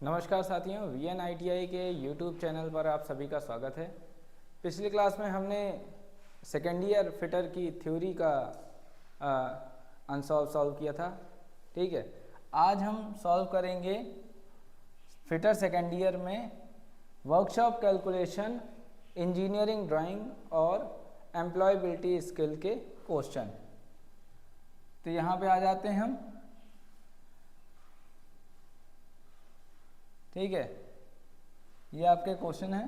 नमस्कार साथियों, VNITI के YouTube चैनल पर आप सभी का स्वागत है। पिछली क्लास में हमने सेकेंड ईयर फिटर की थ्योरी का अनसॉल्व सॉल्व किया था। ठीक है, आज हम सॉल्व करेंगे फिटर सेकेंड ईयर में वर्कशॉप कैलकुलेशन, इंजीनियरिंग ड्राइंग और एम्प्लॉयबिलिटी स्किल के क्वेश्चन। तो यहाँ पे आ जाते हैं हम। ठीक है, ये आपके क्वेश्चन है।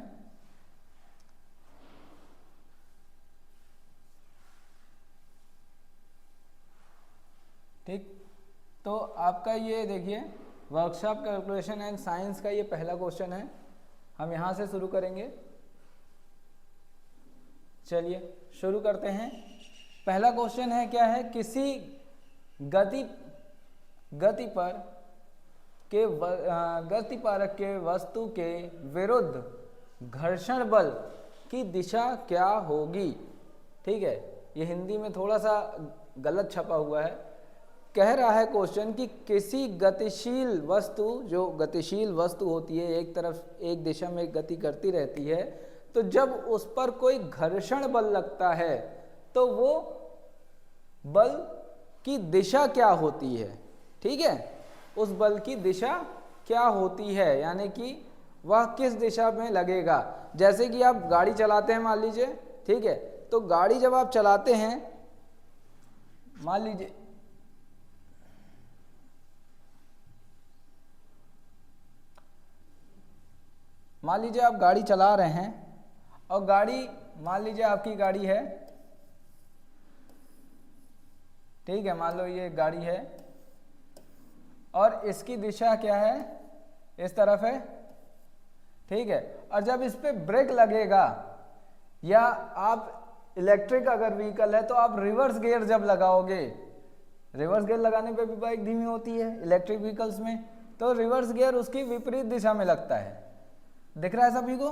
ठीक, तो आपका ये देखिए वर्कशॉप कैलकुलेशन एंड साइंस का ये पहला क्वेश्चन है। हम यहाँ से शुरू करेंगे। चलिए शुरू करते हैं। पहला क्वेश्चन है, क्या है, किसी गति परक के वस्तु के विरुद्ध घर्षण बल की दिशा क्या होगी। ठीक है, ये हिंदी में थोड़ा सा गलत छपा हुआ है। कह रहा है क्वेश्चन कि किसी गतिशील वस्तु, जो गतिशील वस्तु होती है, एक तरफ एक दिशा में गति करती रहती है, तो जब उस पर कोई घर्षण बल लगता है तो वो बल की दिशा क्या होती है। ठीक है, उस बल की दिशा क्या होती है, यानी कि वह किस दिशा में लगेगा। जैसे कि आप गाड़ी चलाते हैं, मान लीजिए, ठीक है, तो गाड़ी जब आप चलाते हैं, मान लीजिए आप गाड़ी चला रहे हैं और गाड़ी, मान लीजिए आपकी गाड़ी है, ठीक है, मान लो ये गाड़ी है और इसकी दिशा क्या है, इस तरफ है। ठीक है, और जब इस पे ब्रेक लगेगा, या आप इलेक्ट्रिक अगर व्हीकल है तो आप रिवर्स गियर जब लगाओगे, रिवर्स गियर लगाने पे भी बाइक धीमी होती है इलेक्ट्रिक व्हीकल्स में, तो रिवर्स गियर उसकी विपरीत दिशा में लगता है। दिख रहा है सभी को?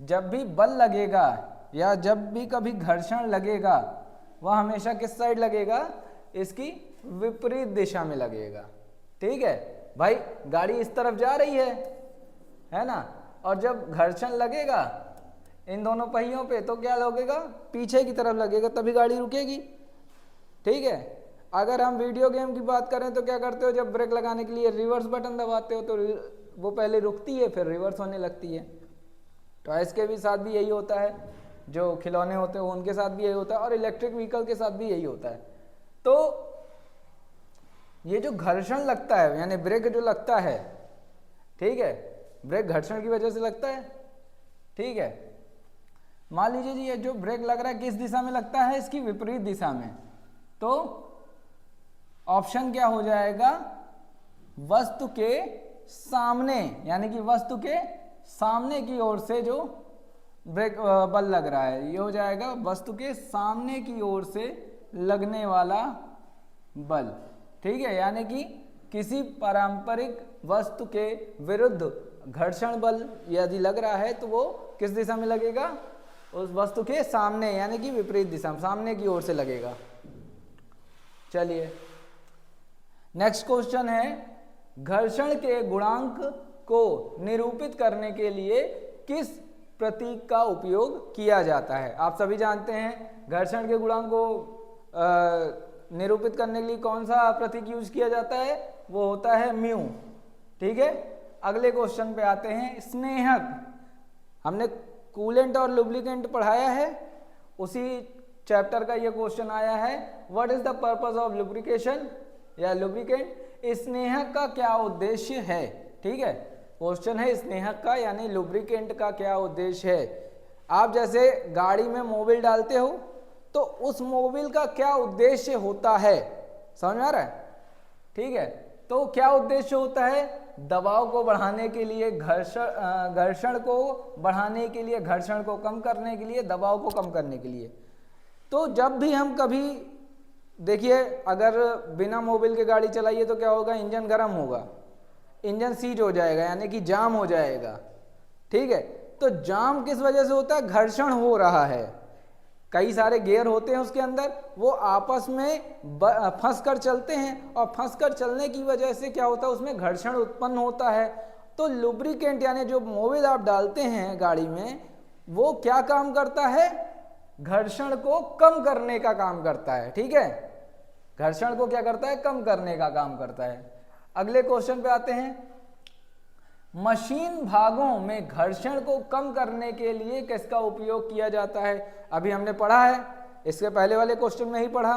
जब भी बल लगेगा या जब भी कभी घर्षण लगेगा, वह हमेशा किस साइड लगेगा, इसकी विपरीत दिशा में लगेगा। ठीक है भाई, गाड़ी इस तरफ जा रही है ना, और जब घर्षण लगेगा इन दोनों पहियों पे तो क्या लगेगा, पीछे की तरफ लगेगा, तभी गाड़ी रुकेगी। ठीक है, अगर हम वीडियो गेम की बात करें तो क्या करते हो, जब ब्रेक लगाने के लिए रिवर्स बटन दबाते हो तो वो पहले रुकती है, फिर रिवर्स होने लगती है। टॉयज के भी साथ भी यही होता है, जो खिलौने होते हैं उनके साथ भी यही होता है, और इलेक्ट्रिक व्हीकल के साथ भी यही होता है। तो ये जो घर्षण लगता है, यानी ब्रेक जो लगता है, ठीक है, ब्रेक घर्षण की वजह से लगता है। ठीक है, मान लीजिए जी ये जो ब्रेक लग रहा है किस दिशा में लगता है, इसकी विपरीत दिशा में, तो ऑप्शन क्या हो जाएगा, वस्तु के सामने, यानी कि वस्तु के सामने की ओर से जो ब्रेक बल लग रहा है, ये हो जाएगा वस्तु के सामने की ओर से लगने वाला बल। ठीक है, यानी कि किसी पारंपरिक वस्तु के विरुद्ध घर्षण बल यदि लग रहा है तो वो किस दिशा में लगेगा, उस वस्तु के सामने, यानी कि विपरीत दिशा में, सामने की ओर से लगेगा। चलिए नेक्स्ट क्वेश्चन है, घर्षण के गुणांक को निरूपित करने के लिए किस प्रतीक का उपयोग किया जाता है। आप सभी जानते हैं घर्षण के गुणांक को निरूपित करने के लिए कौन सा प्रतीक यूज किया जाता है, वो होता है म्यू। ठीक है, अगले क्वेश्चन पे आते हैं, स्नेहक। हमने कूलेंट और लुब्रिकेंट पढ़ाया है, उसी चैप्टर का ये क्वेश्चन आया है, what is the purpose of lubrication या लुब्रिकेंट। स्नेहक का क्या उद्देश्य है। ठीक है, क्वेश्चन है स्नेहक का यानी लुब्रिकेंट का क्या उद्देश्य है। आप जैसे गाड़ी में मोबिल डालते हो तो उस मोबिल का क्या उद्देश्य होता है, समझ में आ रहा है। ठीक है, तो क्या उद्देश्य होता है, दबाव को बढ़ाने के लिए, घर्षण को बढ़ाने के लिए, घर्षण को कम करने के लिए, दबाव को कम करने के लिए। तो जब भी हम कभी देखिए, अगर बिना मोबिल के गाड़ी चलाइए तो क्या होगा, इंजन गर्म होगा, इंजन सीज हो जाएगा, यानी कि जाम हो जाएगा। ठीक है, तो जाम किस वजह से होता है, घर्षण हो रहा है, कई सारे गियर होते हैं उसके अंदर, वो आपस में फंस कर चलते हैं और फंस कर चलने की वजह से क्या होता है, उसमें घर्षण उत्पन्न होता है तो लुब्रिकेंट यानी जो मोबिल आप डालते हैं गाड़ी में, वो क्या काम करता है, घर्षण को कम करने का काम करता है। ठीक है, घर्षण को क्या करता है, कम करने का काम करता है। अगले क्वेश्चन पे आते हैं, मशीन भागों में घर्षण को कम करने के लिए किसका उपयोग किया जाता है। अभी हमने पढ़ा है, इसके पहले वाले क्वेश्चन में ही पढ़ा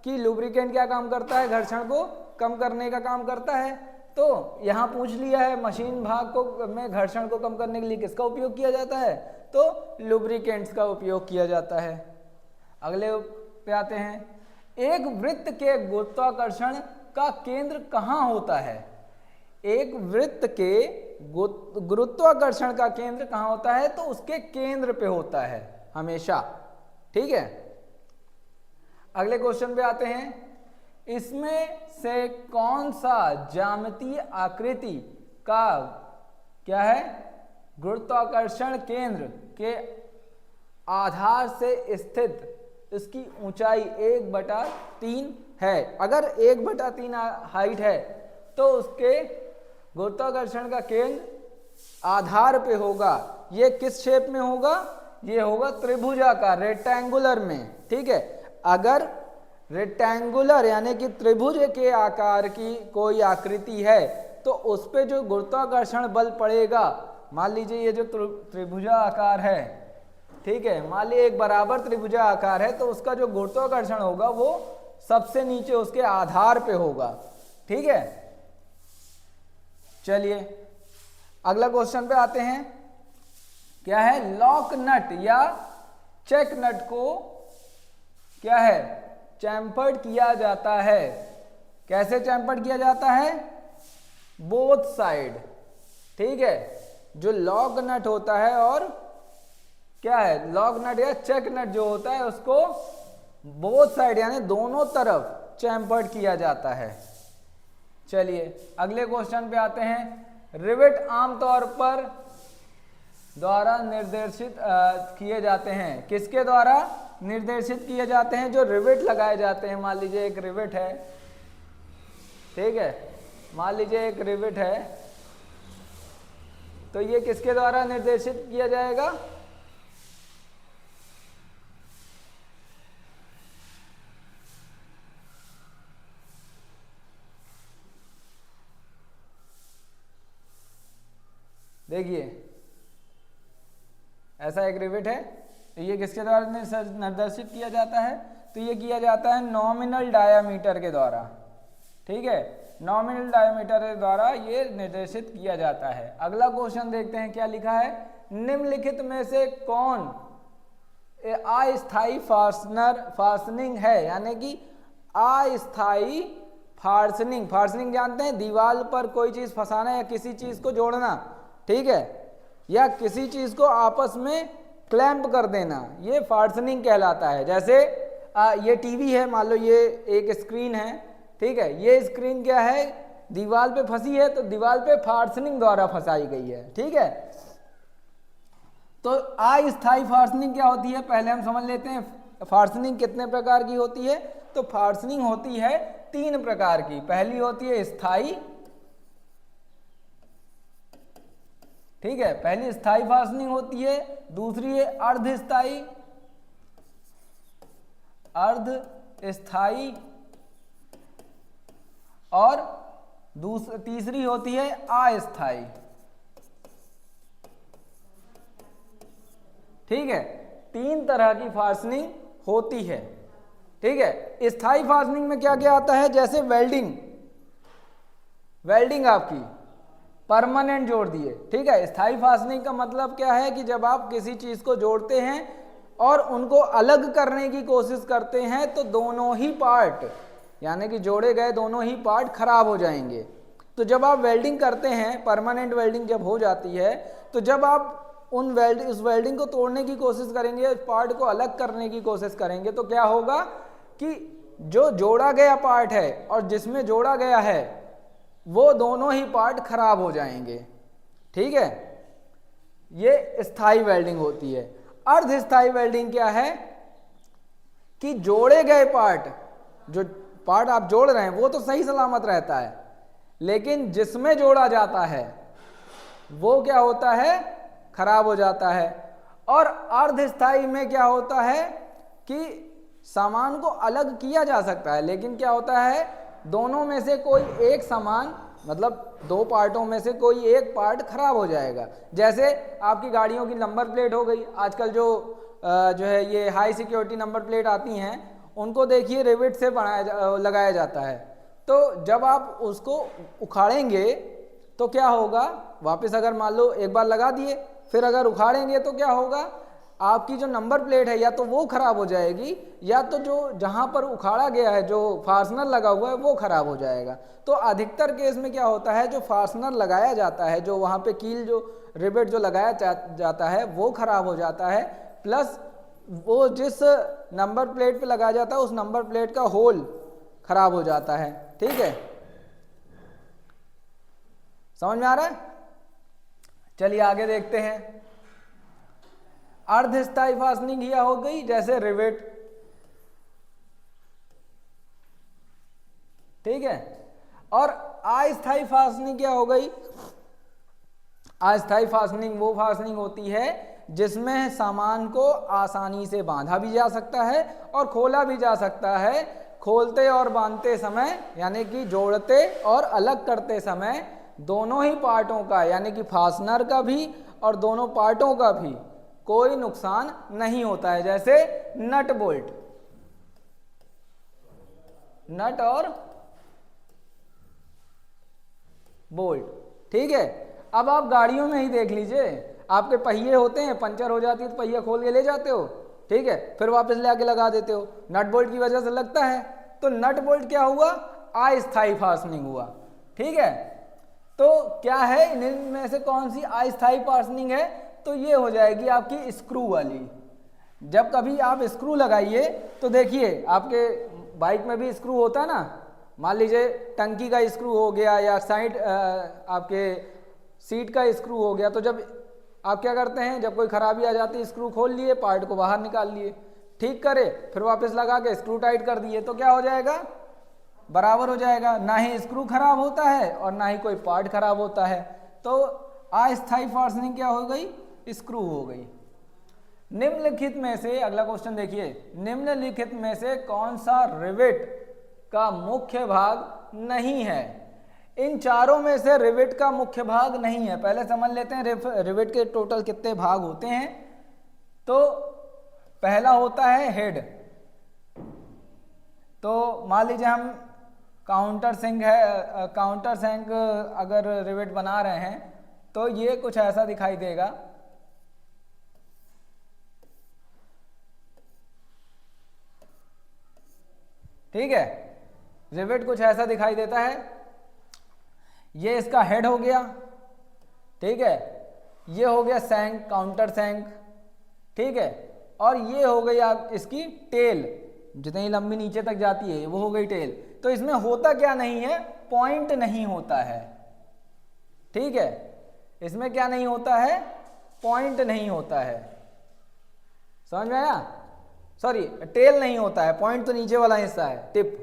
कि लुब्रिकेंट क्या काम करता है, घर्षण को कम करने का काम करता है। तो यहाँ पूछ लिया है मशीन भाग को में घर्षण को कम करने के लिए किसका उपयोग किया जाता है, तो लुब्रिकेंट्स का उपयोग किया जाता है। अगले पे आते हैं, एक वृत्त के गुरुत्वाकर्षण का केंद्र कहाँ होता है। एक वृत्त के गुरुत्वाकर्षण का केंद्र कहाँ होता है, तो उसके केंद्र पे होता है हमेशा। ठीक है, अगले क्वेश्चन पे आते हैं, इसमें से कौन सा ज्यामितीय आकृति का क्या है, गुरुत्वाकर्षण केंद्र के आधार से स्थित इसकी ऊंचाई 1/3 है। अगर 1/3 हाइट है तो उसके गुरुत्वाकर्षण का केंद्र आधार पे होगा। ये किस शेप में होगा, ये होगा त्रिभुजाकार, रेक्टेंगुलर में। ठीक है, अगर रेक्टेंगुलर यानी कि त्रिभुज के आकार की कोई आकृति है तो उस पे जो गुरुत्वाकर्षण बल पड़ेगा, मान लीजिए ये जो त्रिभुजा आकार है, ठीक है, मान लीजिए एक बराबर त्रिभुजा आकार है, तो उसका जो गुरुत्वाकर्षण होगा वो सबसे नीचे उसके आधार पे होगा। ठीक है, चलिए अगला क्वेश्चन पे आते हैं, क्या है, लॉक नट या चेक नट को क्या है, चैम्फर्ड किया जाता है। कैसे चैम्फर्ड किया जाता है, बोथ साइड। ठीक है, जो लॉक नट होता है और क्या है, लॉक नट या चेक नट जो होता है उसको बोथ साइड यानी दोनों तरफ चैम्फर्ड किया जाता है। चलिए अगले क्वेश्चन पे आते हैं, रिवेट आमतौर पर द्वारा निर्देशित किए जाते हैं। किसके द्वारा निर्देशित किए जाते हैं, जो रिवेट लगाए जाते हैं। मान लीजिए एक रिवेट है, ठीक है, मान लीजिए एक रिवेट है, तो ये किसके द्वारा निर्देशित किया जाएगा, देखिए ऐसा एक रिवेट है, तो ये किसके द्वारा निर्देशित किया जाता है, तो ये किया जाता है नॉमिनल डायामीटर के द्वारा। ठीक है, नॉमिनल डायामीटर के द्वारा ये निर्देशित किया जाता है। अगला क्वेश्चन देखते हैं क्या लिखा है, निम्नलिखित में से कौन अस्थायी फास्टनिंग है, यानी कि अस्थायी फास्टनिंग। फास्टनिंग जानते हैं, दीवार पर कोई चीज फंसाना या किसी चीज को जोड़ना, ठीक है, या किसी चीज को आपस में क्लैंप कर देना, ये फास्टनिंग कहलाता है। जैसे ये टीवी है, मान लो ये एक स्क्रीन है, ठीक है, ये स्क्रीन क्या है, दीवार पे फंसी है, तो दीवार पे फास्टनिंग द्वारा फंसाई गई है। ठीक है, तो अस्थायी फास्टनिंग क्या होती है, पहले हम समझ लेते हैं फास्टनिंग कितने प्रकार की होती है। तो फास्टनिंग होती है 3 प्रकार की। पहली होती है स्थायी, ठीक है, पहली स्थायी फास्टनिंग होती है। दूसरी है अर्धस्थायी, अर्धस्थायी, और तीसरी होती है अस्थायी। ठीक है, 3 तरह की फास्टनिंग होती है। ठीक है, स्थायी फास्टनिंग में क्या क्या आता है, जैसे वेल्डिंग, वेल्डिंग आपकी परमानेंट जोड़ दिए। ठीक है, स्थायी फास्टनिंग का मतलब क्या है कि जब आप किसी चीज को जोड़ते हैं और उनको अलग करने की कोशिश करते हैं तो दोनों ही पार्ट यानी कि जोड़े गए दोनों ही पार्ट खराब हो जाएंगे। तो जब आप वेल्डिंग करते हैं, परमानेंट वेल्डिंग जब हो जाती है, तो जब आप उस वेल्डिंग को तोड़ने की कोशिश करेंगे, उस पार्ट को अलग करने की कोशिश करेंगे, तो क्या होगा कि जो जोड़ा गया पार्ट है और जिसमें जोड़ा गया है वो दोनों ही पार्ट खराब हो जाएंगे। ठीक है, ये स्थायी वेल्डिंग होती है। अर्धस्थायी वेल्डिंग क्या है कि जोड़े गए पार्ट, जो पार्ट आप जोड़ रहे हैं वो तो सही सलामत रहता है, लेकिन जिसमें जोड़ा जाता है वो क्या होता है, खराब हो जाता है। और अर्ध स्थायी में क्या होता है कि सामान को अलग किया जा सकता है, लेकिन क्या होता है दोनों में से कोई एक सामान, मतलब दो पार्टों में से कोई एक पार्ट खराब हो जाएगा। जैसे आपकी गाड़ियों की नंबर प्लेट हो गई, आजकल जो है ये हाई सिक्योरिटी नंबर प्लेट आती हैं, उनको देखिए रिवेट से लगाया जाता है। तो जब आप उसको उखाड़ेंगे तो क्या होगा, वापस अगर मान लो एक बार लगा दिए, फिर अगर उखाड़ेंगे तो क्या होगा, आपकी जो नंबर प्लेट है या तो वो खराब हो जाएगी, या तो जो जहां पर उखाड़ा गया है जो फास्टनर लगा हुआ है वो खराब हो जाएगा। तो अधिकतर केस में क्या होता है, जो फास्टनर लगाया जाता है, जो वहां पे कील जो रिवेट जो लगाया जाता है वो खराब हो जाता है, प्लस वो जिस नंबर प्लेट पे लगाया जाता है उस नंबर प्लेट का होल खराब हो जाता है। ठीक है, समझ में आ रहा है? चलिए आगे देखते हैं। अर्धस्थायी फास्टनिंग यह हो गई जैसे रिवेट, ठीक है। और अस्थायी फास्टनिंग क्या हो गई, अस्थायी फास्टनिंग वो फास्टनिंग होती है जिसमें सामान को आसानी से बांधा भी जा सकता है और खोला भी जा सकता है। खोलते और बांधते समय यानी कि जोड़ते और अलग करते समय दोनों ही पार्टों का यानी कि फास्टनर का भी और दोनों पार्टों का भी कोई नुकसान नहीं होता है। जैसे नट बोल्ट, नट और बोल्ट, ठीक है। अब आप गाड़ियों में ही देख लीजिए, आपके पहिए होते हैं, पंचर हो जाती है तो पहिया खोल के ले जाते हो, ठीक है, फिर वापस ले आके लगा देते हो, नट बोल्ट की वजह से लगता है। तो नट बोल्ट क्या हुआ, अस्थायी फास्टनिंग हुआ, ठीक है। तो क्या है इनमें से कौन सी अस्थायी फास्टनिंग है, तो ये हो जाएगी आपकी स्क्रू वाली। जब कभी आप स्क्रू लगाइए तो देखिए आपके बाइक में भी स्क्रू होता है ना, मान लीजिए टंकी का स्क्रू हो गया या साइड आपके सीट का स्क्रू हो गया, तो जब आप क्या करते हैं, जब कोई खराबी आ जाती है स्क्रू खोल लिए, पार्ट को बाहर निकाल लिए, ठीक करे, फिर वापस लगा के स्क्रू टाइट कर दिए, तो क्या हो जाएगा, बराबर हो जाएगा। ना ही स्क्रू खराब होता है और ना ही कोई पार्ट खराब होता है। तो अस्थायी फास्टनिंग क्या हो गई, स्क्रू हो गई। निम्नलिखित में से, अगला क्वेश्चन देखिए, निम्नलिखित में से कौन सा रिवेट का मुख्य भाग नहीं है। इन चारों में से रिवेट का मुख्य भाग नहीं है। पहले समझ लेते हैं रिवेट के टोटल कितने भाग होते हैं। तो पहला होता है हेड। तो मान लीजिए हम काउंटर सैंक अगर रिवेट बना रहे हैं तो ये कुछ ऐसा दिखाई देगा, ठीक है, रिवेट कुछ ऐसा दिखाई देता है। ये इसका हेड हो गया, ठीक है, ये हो गया सैंक, काउंटर सैंक, ठीक है, और ये हो गई आप इसकी टेल, जितनी लंबी नीचे तक जाती है वो हो गई टेल। तो इसमें होता क्या नहीं है, पॉइंट नहीं होता है, ठीक है, इसमें क्या नहीं होता है, पॉइंट नहीं होता है। समझ में आया? सॉरी, टेल नहीं होता है, पॉइंट तो नीचे वाला हिस्सा है, टिप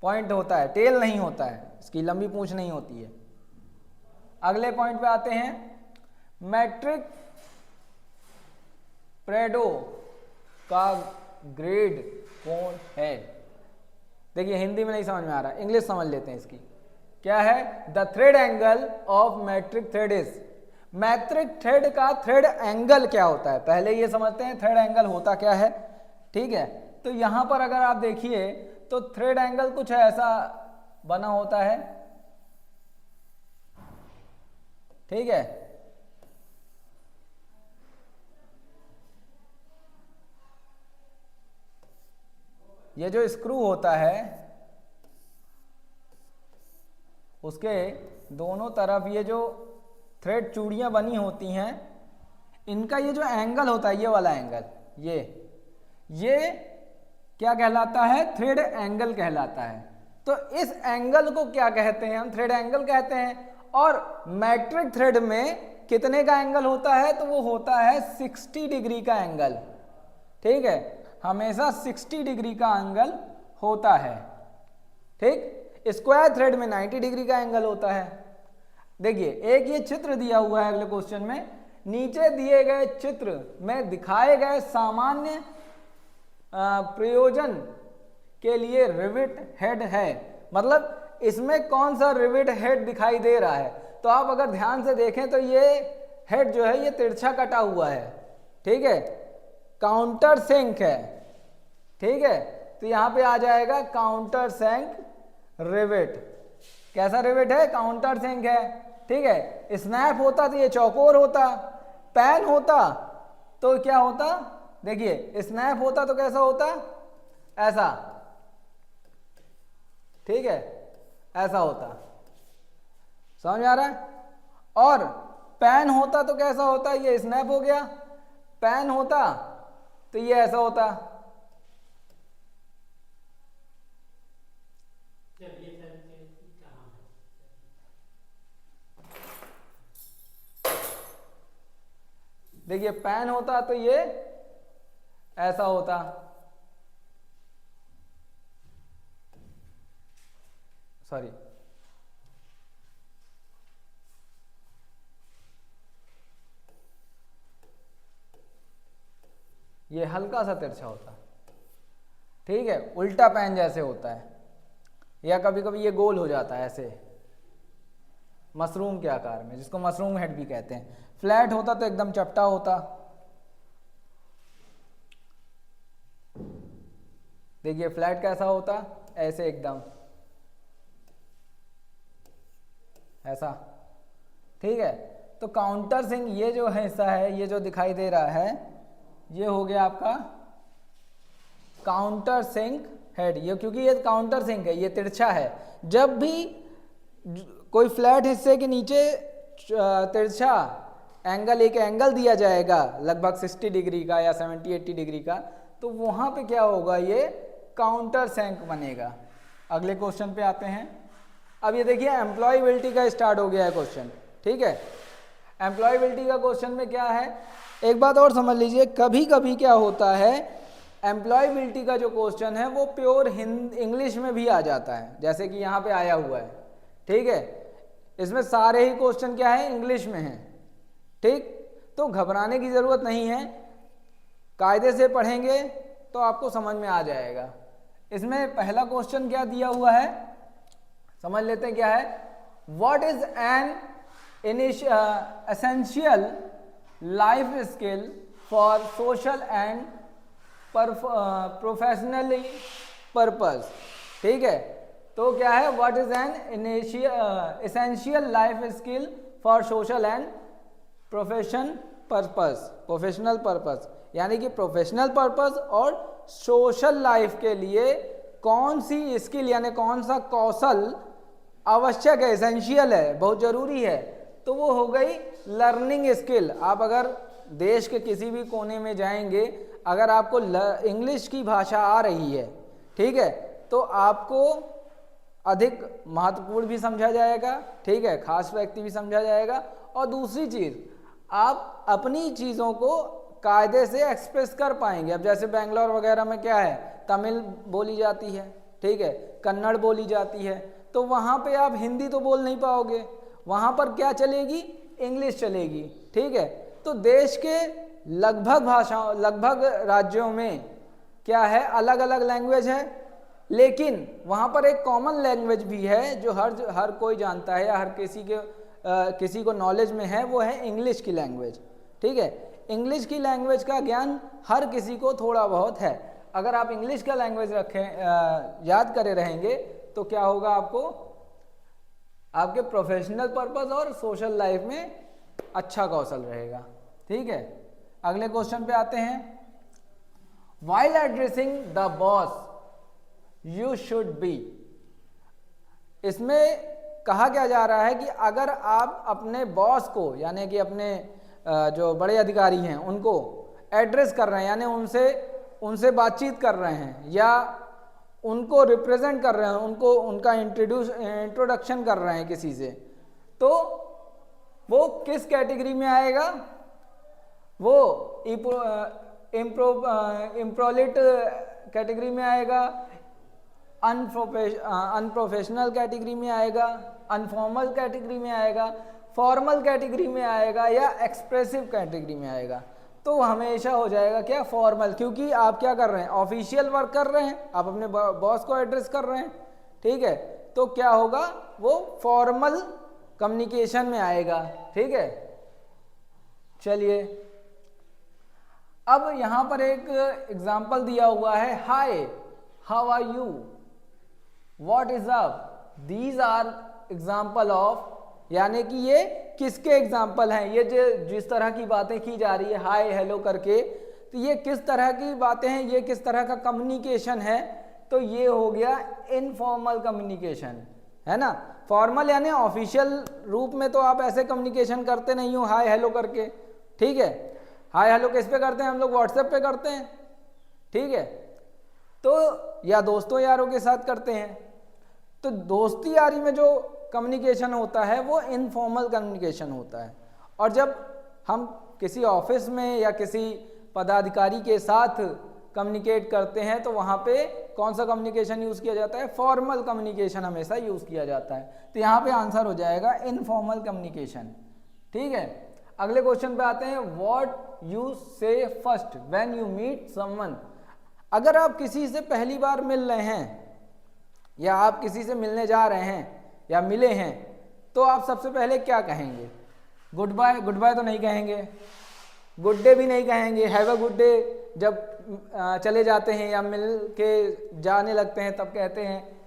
पॉइंट होता है, टेल नहीं होता है, इसकी लंबी पूंछ नहीं होती है। अगले पॉइंट पे आते हैं, मैट्रिक प्रेडो का ग्रेड कौन है। देखिए हिंदी में नहीं समझ में आ रहा, इंग्लिश समझ लेते हैं इसकी। क्या है, the thread angle of metric thread is. Metric thread का थ्रेड एंगल क्या होता है, पहले ये समझते हैं थ्रेड एंगल होता क्या है, ठीक है। तो यहां पर अगर आप देखिए तो थ्रेड एंगल कुछ ऐसा बना होता है, ठीक है, ये जो स्क्रू होता है उसके दोनों तरफ ये जो थ्रेड चूड़ियां बनी होती हैं, इनका ये जो एंगल होता है, ये वाला एंगल, ये क्या कहलाता है, थ्रेड एंगल कहलाता है। तो इस एंगल को क्या कहते हैं, हम थ्रेड एंगल कहते हैं। और मैट्रिक थ्रेड में कितने का एंगल होता है, तो वो होता है 60 डिग्री का एंगल, ठीक है, हमेशा 60 डिग्री का एंगल होता है, ठीक। स्क्वायर थ्रेड में 90 डिग्री का एंगल होता है। देखिए एक ये चित्र दिया हुआ है अगले क्वेश्चन में, नीचे दिए गए चित्र में दिखाए गए सामान्य प्रयोजन के लिए रिवेट हेड है, मतलब इसमें कौन सा रिवेट हेड दिखाई दे रहा है। तो आप अगर ध्यान से देखें तो ये हेड जो है ये तिरछा कटा हुआ है, ठीक है, काउंटर सिंक है, ठीक है। तो यहां पे आ जाएगा काउंटर सिंक रिवेट। कैसा रिवेट है? काउंटर सिंक है, ठीक है। स्नैप होता तो ये चौकोर होता, पैन होता तो क्या होता, देखिए स्नैप होता तो कैसा होता, ऐसा, ठीक है, ऐसा होता, समझ आ रहा है। और पैन होता तो कैसा होता, ये स्नैप हो गया, पैन होता तो ये ऐसा होता। देखिए पैन होता तो ये ऐसा होता, सॉरी, ये हल्का सा तिरछा होता, ठीक है, उल्टा पैन जैसे होता है, या कभी कभी ये गोल हो जाता है ऐसे मशरूम के आकार में, जिसको मशरूम हेड भी कहते हैं। फ्लैट होता तो एकदम चपटा होता, देखिए फ्लैट कैसा होता, ऐसे एकदम ऐसा, ठीक है। तो काउंटर सिंक ये जो हिस्सा है, ये जो दिखाई दे रहा है, ये हो गया आपका काउंटर सिंक हेड। ये क्योंकि ये काउंटर सिंक है, ये तिरछा है, जब भी कोई फ्लैट हिस्से के नीचे तिरछा एंगल, एक एंगल दिया जाएगा लगभग 60 डिग्री का या 70-80 डिग्री का, तो वहां पे क्या होगा, ये काउंटर सिंक बनेगा। अगले क्वेश्चन पे आते हैं। अब ये देखिए एम्प्लॉयबिलिटी का स्टार्ट हो गया है क्वेश्चन, ठीक है। एम्प्लॉयबिलिटी का क्वेश्चन में क्या है, एक बात और समझ लीजिए, कभी कभी क्या होता है, एम्प्लॉयबिलिटी का जो क्वेश्चन है वो प्योर इंग्लिश में भी आ जाता है, जैसे कि यहाँ पे आया हुआ है, ठीक है। इसमें सारे ही क्वेश्चन क्या है, इंग्लिश में है, ठीक। तो घबराने की जरूरत नहीं है, कायदे से पढ़ेंगे तो आपको समझ में आ जाएगा। इसमें पहला क्वेश्चन क्या दिया हुआ है, समझ लेते हैं क्या है। What is an essential life skill for social and professionally purpose, ठीक है। तो क्या है, what is an essential life skill for social and professional purpose, यानी कि प्रोफेशनल पर्पस और सोशल लाइफ के लिए कौन सी स्किल यानी कौन सा कौशल आवश्यक है, एसेंशियल है, बहुत जरूरी है। तो वो हो गई लर्निंग स्किल। आप अगर देश के किसी भी कोने में जाएंगे, अगर आपको इंग्लिश की भाषा आ रही है, ठीक है, तो आपको अधिक महत्वपूर्ण भी समझा जाएगा, ठीक है, खास व्यक्ति भी समझा जाएगा। और दूसरी चीज, आप अपनी चीज़ों को कायदे से एक्सप्रेस कर पाएंगे। अब जैसे बेंगलोर वगैरह में क्या है, तमिल बोली जाती है, ठीक है, कन्नड़ बोली जाती है, तो वहाँ पे आप हिंदी तो बोल नहीं पाओगे, वहाँ पर क्या चलेगी, इंग्लिश चलेगी, ठीक है। तो देश के लगभग राज्यों में क्या है, अलग अलग लैंग्वेज है, लेकिन वहाँ पर एक कॉमन लैंग्वेज भी है जो हर कोई जानता है या हर किसी को नॉलेज में है, वो है इंग्लिश की लैंग्वेज, ठीक है। इंग्लिश की लैंग्वेज का ज्ञान हर किसी को थोड़ा बहुत है। अगर आप इंग्लिश का लैंग्वेज याद करे रहेंगे तो क्या होगा, आपको आपके प्रोफेशनल पर्पस और सोशल लाइफ में अच्छा कौशल रहेगा, ठीक है। अगले क्वेश्चन पे आते हैं। While addressing the boss you should be, इसमें कहा क्या जा रहा है कि अगर आप अपने बॉस को यानी कि अपने जो बड़े अधिकारी हैं उनको एड्रेस कर रहे हैं, यानी उनसे बातचीत कर रहे हैं या उनको रिप्रेजेंट कर रहे हैं, उनको उनका इंट्रोडक्शन कर रहे हैं किसी से, तो वो किस कैटेगरी में आएगा, वो इम्प्रोलिट कैटेगरी में आएगा, अनप्रोफेशनल कैटेगरी में आएगा, अनफॉर्मल कैटेगरी में आएगा, फॉर्मल कैटेगरी में आएगा या एक्सप्रेसिव कैटेगरी में आएगा? तो हमेशा हो जाएगा क्या, फॉर्मल, क्योंकि आप क्या कर रहे हैं, ऑफिशियल वर्क कर रहे हैं, आप अपने बॉस को एड्रेस कर रहे हैं, ठीक है, तो क्या होगा, वो फॉर्मल कम्युनिकेशन में आएगा, ठीक है। चलिए अब यहां पर एक एग्जाम्पल दिया हुआ है, hi, how are you, what is up, these are example of, यानी कि ये किसके एग्जाम्पल हैं, ये जिस तरह की बातें की जा रही है हाय हेलो करके, तो ये किस तरह की बातें हैं, ये किस तरह का कम्युनिकेशन है, तो ये हो गया इनफॉर्मल कम्युनिकेशन, है ना। फॉर्मल यानी ऑफिशियल रूप में तो आप ऐसे कम्युनिकेशन करते नहीं हो हाय हेलो करके, ठीक है। हाय हेलो किस पे करते हैं हम लोग, व्हाट्सएप पे करते हैं, ठीक है, तो या दोस्तों यारों के साथ करते हैं। तो दोस्ती यारी में जो कम्युनिकेशन होता है वो इनफॉर्मल कम्युनिकेशन होता है, और जब हम किसी ऑफिस में या किसी पदाधिकारी के साथ कम्युनिकेट करते हैं तो वहाँ पे कौन सा कम्युनिकेशन यूज़ किया जाता है, फॉर्मल कम्युनिकेशन हमेशा यूज़ किया जाता है। तो यहाँ पे आंसर हो जाएगा इनफॉर्मल कम्युनिकेशन, ठीक है। अगले क्वेश्चन पे आते हैं, what you say first when you meet someone. अगर आप किसी से पहली बार मिल रहे हैं या आप किसी से मिलने जा रहे हैं या मिले हैं, तो आप सबसे पहले क्या कहेंगे, गुड बाय, गुड बाय तो नहीं कहेंगे, गुड डे भी नहीं कहेंगे, हैव अ गुड डे जब चले जाते हैं या मिल के जाने लगते हैं तब कहते हैं,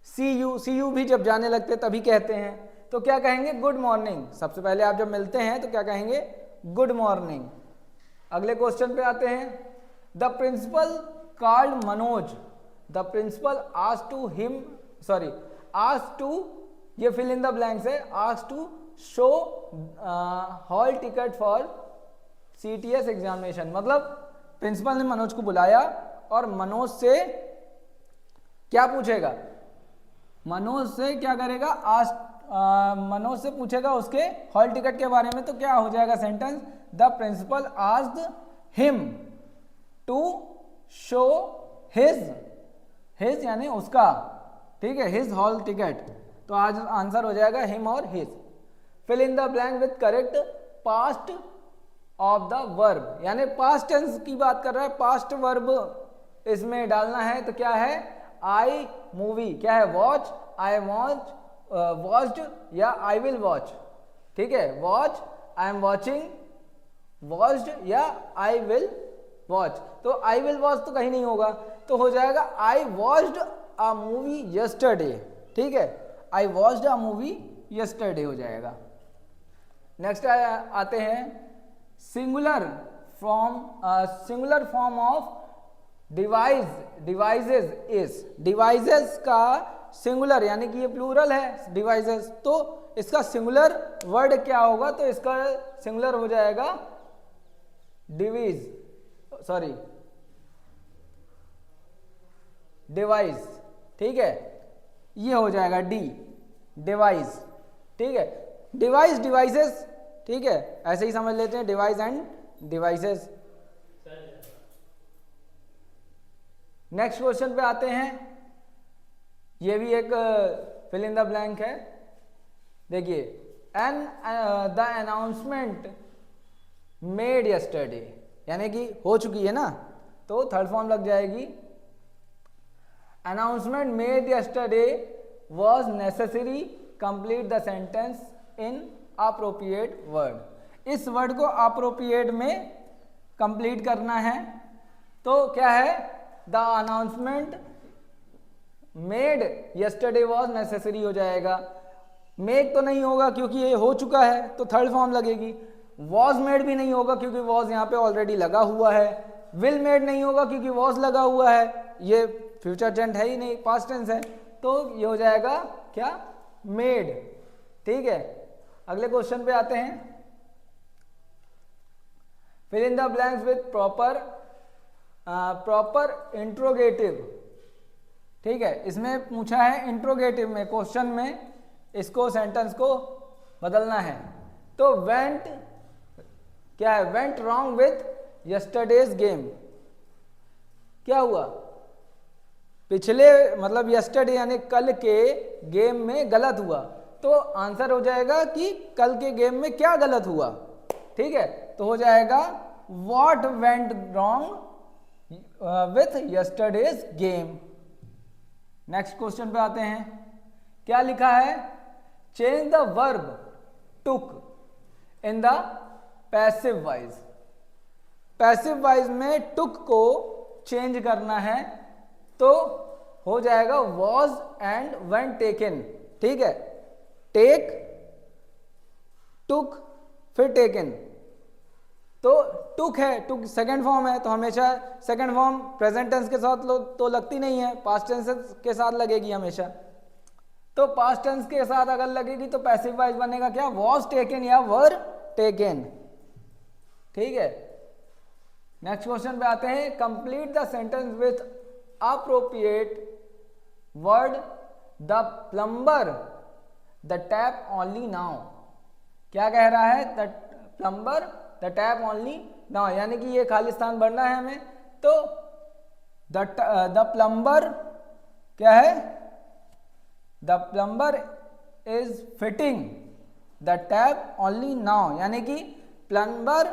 सी यू भी जब जाने लगते हैं तभी कहते हैं, तो क्या कहेंगे, गुड मॉर्निंग। सबसे पहले आप जब मिलते हैं तो क्या कहेंगे, गुड मॉर्निंग। अगले क्वेश्चन पे आते हैं, the principal called Manoj, the principal asked to him, sorry asked to, ये फिल इन द ब्लैंक्स है, asked to show hall ticket for CTS examination. मतलब प्रिंसिपल ने मनोज को बुलाया और मनोज से क्या पूछेगा, मनोज से क्या करेगा, मनोज से पूछेगा उसके हॉल टिकट के बारे में। तो क्या हो जाएगा sentence, the principal asked him to show his यानी उसका, ठीक है, हिज हॉल टिकट। तो आज आंसर हो जाएगा हिम और his. Fill in the blank with correct past of the verb, यानी पास्ट टेंस की बात कर रहा है, पास्ट वर्ब इसमें डालना है। तो क्या है, आई मूवी, क्या है, वॉच, आई वॉच, वॉच्ड या आई विल वॉच, ठीक है, watch, I am watching, watched या आई विल वॉच। तो आई विल वॉच तो कहीं नहीं होगा, तो हो जाएगा I watched a movie yesterday, ठीक है, I watched a movie yesterday हो जाएगा। नेक्स्ट आते हैं, singular form of device, devices is, devices का सिंगुलर यानी कि ये प्लूरल है डिवाइसेस, तो इसका सिंगुलर वर्ड क्या होगा, तो इसका सिंगुलर हो जाएगा डिवाइस, ठीक है, ये हो जाएगा डी, डिवाइस, ठीक है, डिवाइस, डिवाइसेस, ठीक है, ऐसे ही समझ लेते हैं, device end devices. Next question पे आते हैं, ये भी एक फिल इन द ब्लैंक है। देखिए, द अनाउंसमेंट मेड यस्टरडे, यानी कि हो चुकी है ना, तो थर्ड फॉर्म लग जाएगी, announcement made yesterday was necessary, complete the sentence in appropriate word. इस वर्ड को अप्रोप्रिएट में कंप्लीट करना है। तो क्या है, the announcement made yesterday was necessary हो जाएगा, मेक तो नहीं होगा क्योंकि ये हो चुका है, तो थर्ड फॉर्म लगेगी। वॉज मेड भी नहीं होगा क्योंकि वॉज यहाँ पे ऑलरेडी लगा हुआ है। विल मेड नहीं होगा क्योंकि वॉज लगा हुआ है, ये फ्यूचर टेंस है ही नहीं, पास्ट टेंस है, तो ये हो जाएगा क्या, मेड, ठीक है। अगले क्वेश्चन पे आते हैं, fill in the blanks with proper interrogative, ठीक है, इसमें पूछा है इंट्रोगेटिव में, क्वेश्चन में इसको सेंटेंस को बदलना है। तो वेंट, क्या है, went wrong with yesterday's game, क्या हुआ, पिछले मतलब यस्टरडे यानी कल के गेम में गलत हुआ, तो आंसर हो जाएगा कि कल के गेम में क्या गलत हुआ। ठीक है, तो हो जाएगा what went wrong with yesterday's game. Next question पे आते हैं, क्या लिखा है, change the verb took in the passive voice. Passive voice में टुक को चेंज करना है, तो हो जाएगा वॉज एंड वेन टेकन। ठीक है, टेक, टुक, फिर टेकन, तो टुक है, टुक सेकंड फॉर्म है, तो हमेशा सेकंड फॉर्म प्रेजेंट टेंस के साथ तो लगती नहीं है, पास्ट टेंस के साथ लगेगी हमेशा। तो पास्ट टेंस के साथ अगर लगेगी तो पैसिव वॉइस बनेगा क्या, वॉज टेकन या वर टेकन। ठीक है, नेक्स्ट क्वेश्चन पे आते हैं, complete the sentence with appropriate word, the plumber the tap only now. क्या कह रहा है, the plumber the tap only now, यानी कि ये खाली स्थान भरना है हमें। तो द प्लम्बर क्या है, the plumber is fitting the tap only now, यानी कि प्लम्बर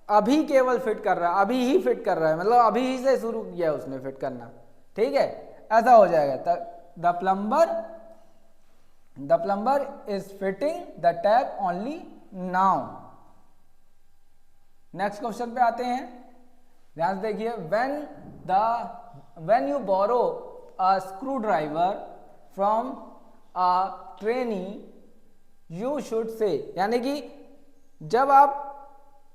अभी केवल फिट कर रहा है, अभी ही फिट कर रहा है, मतलब अभी ही से शुरू किया है उसने फिट करना। ठीक है, ऐसा हो जाएगा, the plumber is fitting the tap only now. Next question पे आते हैं, ध्यान से देखिए, when you borrow a screwdriver from a trainee you should say, यानी कि जब आप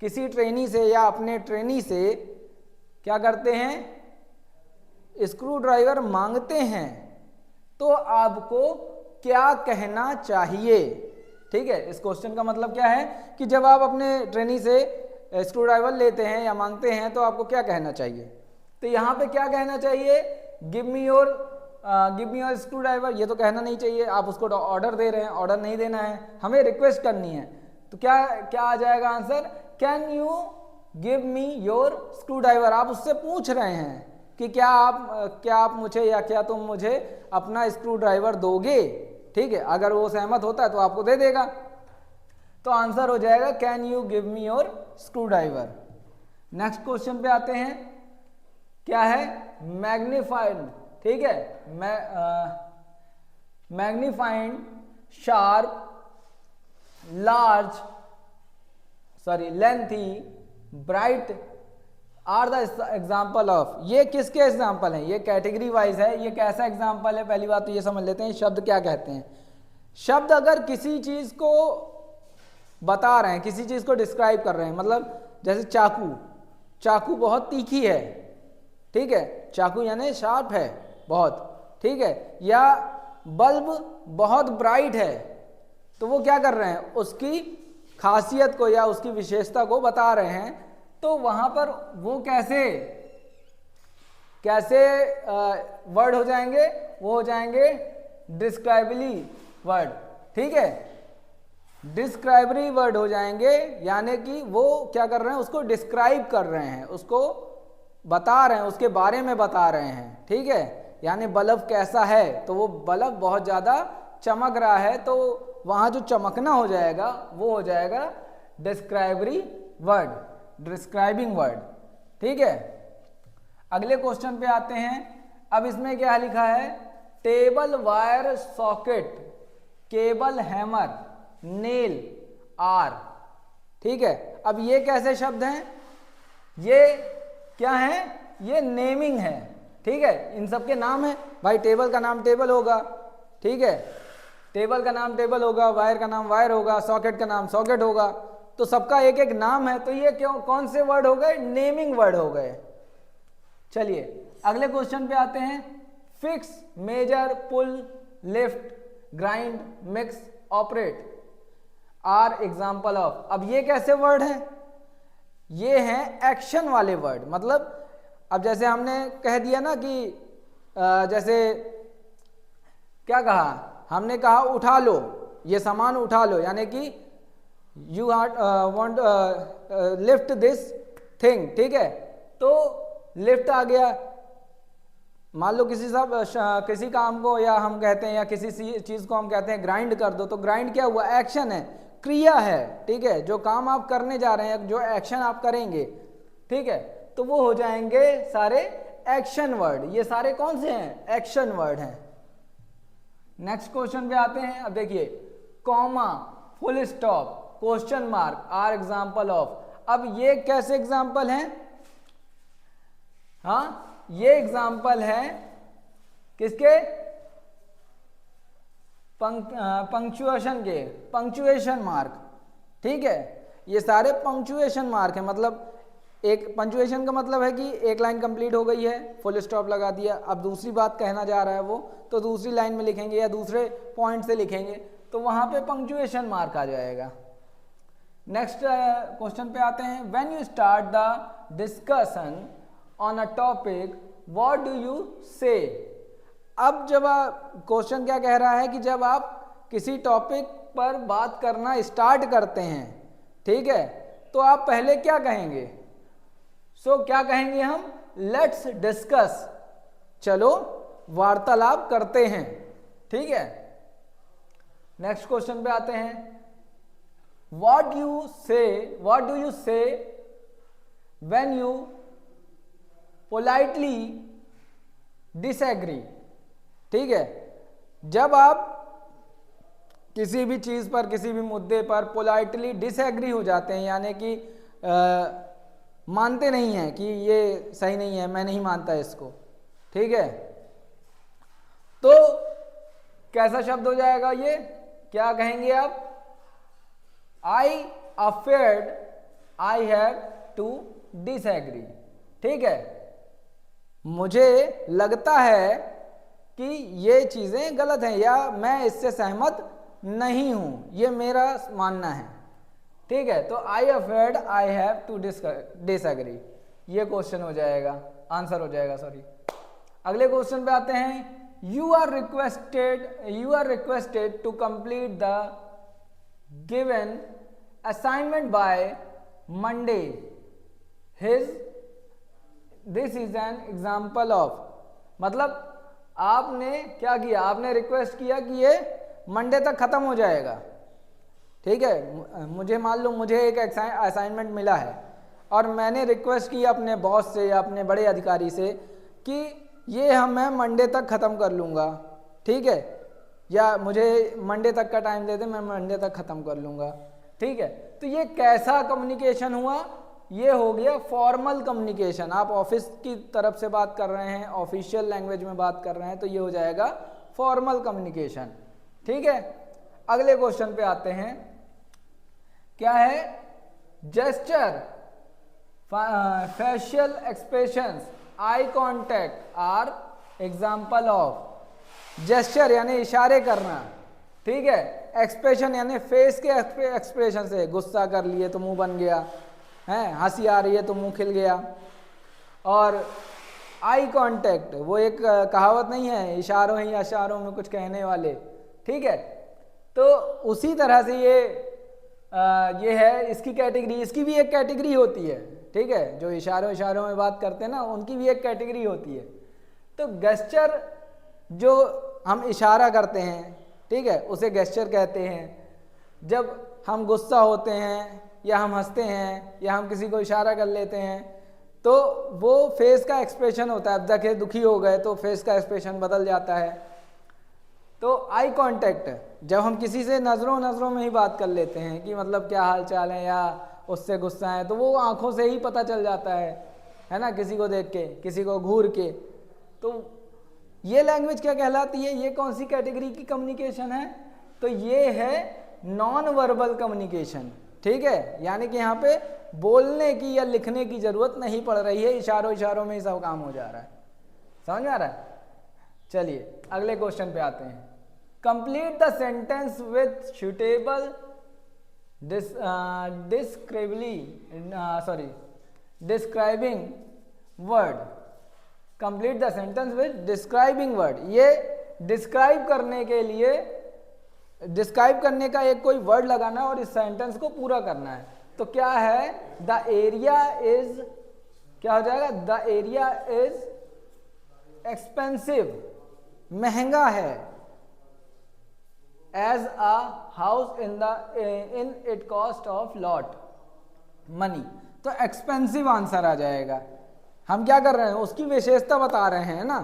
किसी ट्रेनी से या अपने ट्रेनी से क्या करते हैं, स्क्रू ड्राइवर मांगते हैं, तो आपको क्या कहना चाहिए। ठीक है, इस क्वेश्चन का मतलब क्या है कि जब आप अपने ट्रेनी से स्क्रू ड्राइवर लेते हैं या मांगते हैं तो आपको क्या कहना चाहिए। तो यहाँ पे क्या कहना चाहिए, give me your screw driver, ये तो कहना नहीं चाहिए, आप उसको ऑर्डर दे रहे हैं, ऑर्डर नहीं देना है, हमें रिक्वेस्ट करनी है। तो क्या क्या आ जाएगा answer, can you give me your screw driver. आप उससे पूछ रहे हैं कि क्या आप मुझे या क्या तुम मुझे अपना स्क्रू ड्राइवर दोगे। ठीक है, अगर वो सहमत होता है तो आपको दे देगा, तो आंसर हो जाएगा can you give me your screwdriver. Next question पे आते हैं, क्या है, मैग्नीफाइड। ठीक है, magnified, sharp, large, sorry lengthy, bright are the example of. ये किसके एग्जाम्पल हैं, ये कैटेगरी वाइज है, ये कैसा एग्जाम्पल है। पहली बात तो ये समझ लेते हैं शब्द क्या कहते हैं। शब्द अगर किसी चीज को बता रहे हैं, किसी चीज को डिस्क्राइब कर रहे हैं, मतलब जैसे चाकू, चाकू बहुत तीखी है, ठीक है, चाकू यानी शार्प है बहुत, ठीक है, या बल्ब बहुत ब्राइट है, तो वो क्या कर रहे हैं, उसकी खासियत को या उसकी विशेषता को बता रहे हैं। तो वहां पर वो कैसे वर्ड हो जाएंगे, वो हो जाएंगे डिस्क्राइबली वर्ड। ठीक है, डिस्क्राइबरी वर्ड हो जाएंगे, यानी कि वो क्या कर रहे हैं, उसको डिस्क्राइब कर रहे हैं, उसको बता रहे हैं, उसके बारे में बता रहे हैं। ठीक है, यानी बल्ब कैसा है, तो वो बल्ब बहुत ज़्यादा चमक रहा है, तो वहाँ जो चमकना हो जाएगा वो हो जाएगा डिस्क्राइबरी वर्ड, डिस्क्राइबिंग वर्ड। ठीक है, अगले क्वेश्चन पे आते हैं। अब इसमें क्या लिखा है, table, wire, socket, cable, hammer, nail, are. ठीक है, अब ये कैसे शब्द हैं, ये क्या है, ये नेमिंग है। ठीक है, इन सब के नाम है भाई, टेबल का नाम टेबल होगा, ठीक है, टेबल का नाम टेबल होगा, वायर का नाम वायर होगा, सॉकेट का नाम सॉकेट होगा, तो सबका एक एक नाम है, तो ये क्यों, कौन से वर्ड हो गए, नेमिंग वर्ड हो गए। चलिए अगले क्वेश्चन पे आते हैं। Fix, measure, pull, lift, grind, mix, operate are example of. अब ये कैसे वर्ड हैं, ये हैं एक्शन वाले वर्ड। मतलब अब जैसे हमने कह दिया ना कि जैसे क्या कहा, हमने कहा उठा लो, ये सामान उठा लो, यानी कि you want lift this thing. ठीक है, तो लिफ्ट आ गया, मान लो किसी काम को, या हम कहते हैं, या किसी चीज को हम कहते हैं ग्राइंड कर दो, तो ग्राइंड क्या हुआ? एक्शन है, क्रिया है, ठीक है, जो काम आप करने जा रहे हैं, जो एक्शन आप करेंगे, ठीक है, तो वो हो जाएंगे सारे एक्शन वर्ड। ये सारे कौन से हैं? एक्शन वर्ड हैं। नेक्स्ट क्वेश्चन पे आते हैं। अब देखिए, comma, full stop, question mark are example of. अब ये कैसे एग्जाम्पल हैं? हाँ, ये एग्जाम्पल है किसके? पंक्चुएशन के, पंक्चुएशन मार्क, ठीक है, ये सारे पंक्चुएशन मार्क है। मतलब एक पंक्चुएशन का मतलब है कि एक लाइन कंप्लीट हो गई है, फुल स्टॉप लगा दिया, अब दूसरी बात कहना जा रहा है वो, तो दूसरी लाइन में लिखेंगे या दूसरे पॉइंट से लिखेंगे, तो वहां पे पंक्चुएशन मार्क आ जाएगा। नेक्स्ट क्वेश्चन पे आते हैं। When you start the discussion on a topic what do you से। अब जब क्वेश्चन क्या कह रहा है कि जब आप किसी टॉपिक पर बात करना स्टार्ट करते हैं, ठीक है, तो आप पहले क्या कहेंगे? क्या कहेंगे हम? लेट्स डिस्कस, चलो वार्तालाप करते हैं, ठीक है। नेक्स्ट क्वेश्चन पे आते हैं। व्हाट डू यू से व्हेन यू पोलाइटली डिसएग्री, ठीक है, जब आप किसी भी चीज पर, किसी भी मुद्दे पर पोलाइटली डिसएग्री हो जाते हैं, यानी कि मानते नहीं हैं कि ये सही नहीं है, मैं नहीं मानता इसको, ठीक है, तो कैसा शब्द हो जाएगा ये? क्या कहेंगे आप? आई afraid I have to disagree, ठीक है, मुझे लगता है कि ये चीजें गलत हैं या मैं इससे सहमत नहीं हूं, ये मेरा मानना है, ठीक है। तो आई afraid I have to disagree, ये क्वेश्चन हो जाएगा, आंसर हो जाएगा, सॉरी। अगले क्वेश्चन पे आते हैं। You are requested to complete the given assignment by Monday this is an example of. मतलब आपने क्या किया? आपने रिक्वेस्ट किया कि ये मंडे तक खत्म हो जाएगा, ठीक है। मुझे मान लो मुझे एक असाइनमेंट मिला है और मैंने रिक्वेस्ट की अपने बॉस से या अपने बड़े अधिकारी से कि ये मैं मंडे तक ख़त्म कर लूँगा, ठीक है, या मुझे मंडे तक का टाइम दे दे, मैं मंडे तक ख़त्म कर लूँगा, ठीक है। तो ये कैसा कम्युनिकेशन हुआ? ये हो गया फॉर्मल कम्युनिकेशन। आप ऑफिस की तरफ से बात कर रहे हैं, ऑफिशियल लैंग्वेज में बात कर रहे हैं, तो ये हो जाएगा फॉर्मल कम्युनिकेशन, ठीक है। अगले क्वेश्चन पे आते हैं। क्या है? Gesture, facial expressions, eye contact are example of. Gesture यानी इशारे करना, ठीक है, एक्सप्रेशन यानी फेस के एक्सप्रेशन से, गुस्सा कर लिए तो मुंह बन गया है, हंसी आ रही है तो मुंह खिल गया, और आई कांटेक्ट वो एक कहावत नहीं है, इशारों ही इशारों में कुछ कहने वाले, ठीक है। तो उसी तरह से ये है इसकी कैटेगरी, इसकी भी एक कैटेगरी होती है, ठीक है, जो इशारों में बात करते हैं ना, उनकी भी एक कैटेगरी होती है। तो गेस्चर जो हम इशारा करते हैं, ठीक है, उसे गेस्चर कहते हैं। जब हम गुस्सा होते हैं या हम हंसते हैं या हम किसी को इशारा कर लेते हैं, तो वो फेस का एक्सप्रेशन होता है। अब देखिए दुखी हो गए तो फेस का एक्सप्रेशन बदल जाता है। तो आई कांटेक्ट, जब हम किसी से नज़रों में ही बात कर लेते हैं कि मतलब क्या हाल चाल है या उससे गुस्सा है, तो वो आंखों से ही पता चल जाता है ना, किसी को देख के, किसी को घूर के। तो ये लैंग्वेज क्या कहलाती है? ये कौन सी कैटेगरी की कम्युनिकेशन है? तो ये है नॉन वर्बल कम्युनिकेशन, ठीक है, यानी कि यहाँ पे बोलने की या लिखने की जरूरत नहीं पड़ रही है, इशारों में ही सब काम हो जा रहा है। समझ में आ रहा है? चलिए अगले क्वेश्चन पे आते हैं। Complete the sentence with suitable describing word. Complete the sentence with describing word. ये डिस्क्राइब करने के लिए, डिस्क्राइब करने का एक कोई वर्ड लगाना है और इस सेंटेंस को पूरा करना है। तो क्या है? द एरिया इज, क्या हो जाएगा? द एरिया इज एक्सपेंसिव, महंगा है, as a house in it cost of lot money. तो एक्सपेंसिव आंसर आ जाएगा। हम क्या कर रहे हैं, उसकी विशेषता बता रहे हैं ना,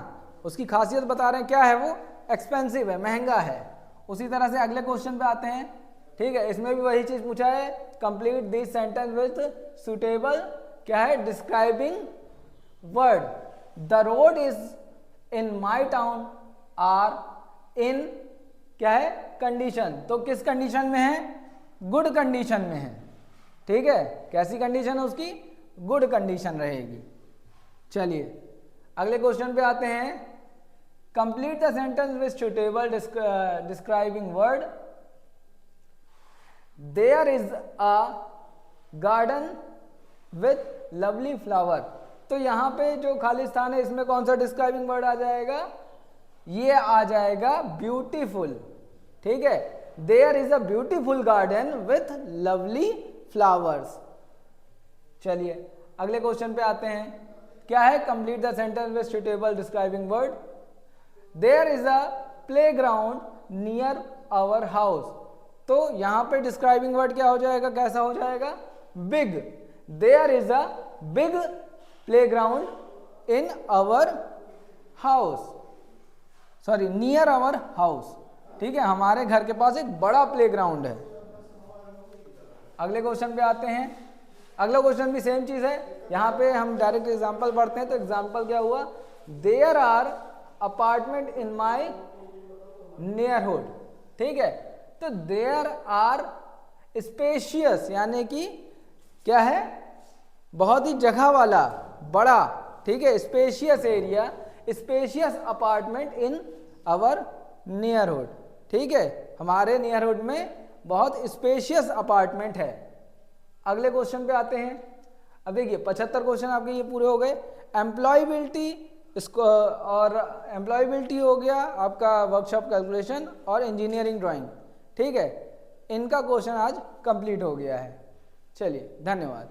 उसकी खासियत बता रहे हैं, क्या है वो, एक्सपेंसिव है, महंगा है। उसी तरह से अगले क्वेश्चन पे आते हैं, ठीक है, इसमें भी वही चीज पूछा है, complete this sentence with suitable, क्या है, describing word. The road is in my town are in, क्या है, कंडीशन। तो किस कंडीशन में है, गुड कंडीशन में है, ठीक है, कैसी कंडीशन है उसकी, गुड कंडीशन रहेगी। चलिए अगले क्वेश्चन पे आते हैं, complete the sentence with suitable describing word. There is a garden with lovely flower. तो यहां पे जो खाली स्थान है इसमें कौन सा डिस्क्राइबिंग वर्ड आ जाएगा, ये आ जाएगा ब्यूटीफुल, ठीक है। There is a beautiful garden with lovely flowers. चलिए अगले क्वेश्चन पे आते हैं, क्या है, complete the sentence with suitable describing word. There is a playground near our house. तो यहां पे डिस्क्राइबिंग वर्ड क्या हो जाएगा, कैसा हो जाएगा, big. There is a big playground in our house, sorry near our house, ठीक है, हमारे घर के पास एक बड़ा प्लेग्राउंड है। अगले क्वेश्चन पे आते हैं, अगला क्वेश्चन भी सेम चीज है, यहां पे हम डायरेक्ट एग्जांपल पढ़ते हैं। तो एग्जांपल क्या हुआ, देयर आर अपार्टमेंट इन माई नियरहुड, ठीक है। तो देयर आर स्पेशियस, यानी कि क्या है, बहुत ही जगह वाला, बड़ा, ठीक है, spacious area, spacious apartment in our neighbourhood, ठीक है, हमारे नियरहुड में बहुत स्पेशियस अपार्टमेंट है। अगले क्वेश्चन पे आते हैं। अब देखिए 75 क्वेश्चन आपके ये पूरे हो गए। एम्प्लॉयबिलिटी, इसको और एम्प्लॉयबिलिटी हो गया आपका, वर्कशॉप कैलकुलेशन और इंजीनियरिंग ड्राइंग, ठीक है, इनका क्वेश्चन आज कंप्लीट हो गया है। चलिए धन्यवाद।